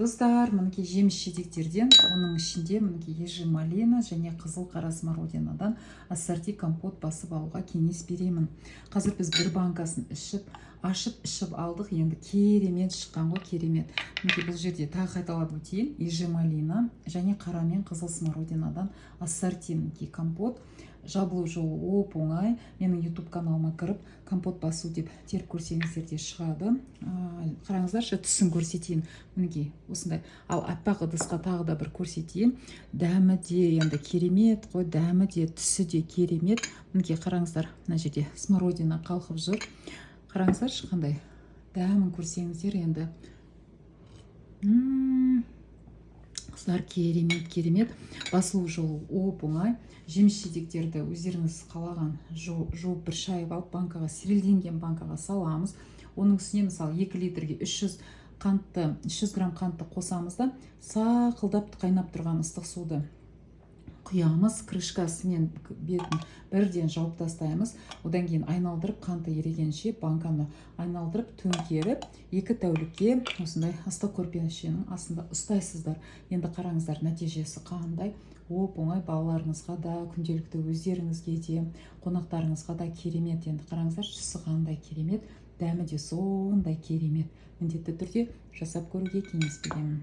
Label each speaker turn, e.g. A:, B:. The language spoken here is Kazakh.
A: Достар, мінекей жеміс жидектерден, оның ішінде мінекей ежі малина және қызыл қара смородинадан ассорти компот басып алуға кеңес беремін. Қазір біз бір банкасын ашып ішіп алдық. Енді керемет шыққан ғой, керемет. Мінекей бұл жерде тағы қайталап өтейін. Ежі малина және қара мен қызыл смородинадан ассорти мінекей компот. Жабылу жолы оп-оңай. Менің YouTube каналыма кіріп компот басу деп теріп көрсеңіздер де шығады. Қараңыздаршы, түсін көрсетейін. Мінекей осындай. Ал аппақ ыдысқа тағы да бір көрсетейін. Дәмі де енді керемет қой, дәмі де, түсі де керемет. Мінекей қараңыздар, мына жерде смородина қалқып жүр. Қараңыздаршы, қандай дәмін көрсеңіздер енді. Қыздар, керемет. Басылу жолы оп-оңай. Жеміс жидектерді өздеріңіз қалаған жуып бір шайып алып банкаға, стерилденген банкаға саламыз. Оның үстіне мысалы 2 литрге 300 грамм қантты қосамыз да, сақылдап қайнап тұрған ыстық суды құямыз, крышкасымен бетін бірден жауып тастаймыз. Одан кейін айналдырып, қанты ерігенше банканы айналдырып, төңкеріп, 2 тәулікке осындай ыстық көрпешенің астында ұстайсыздар. Енді қараңыздар, нәтижесі қандай. Оп-оңай, балаларыңызға да, күнделікті өздеріңізге де, қонақтарыңызға да керемет. Енді қараңыздар, түсі қандай керемет, дәмі де сондай керемет. Міндетті түрде жасап көруге кеңес беремін.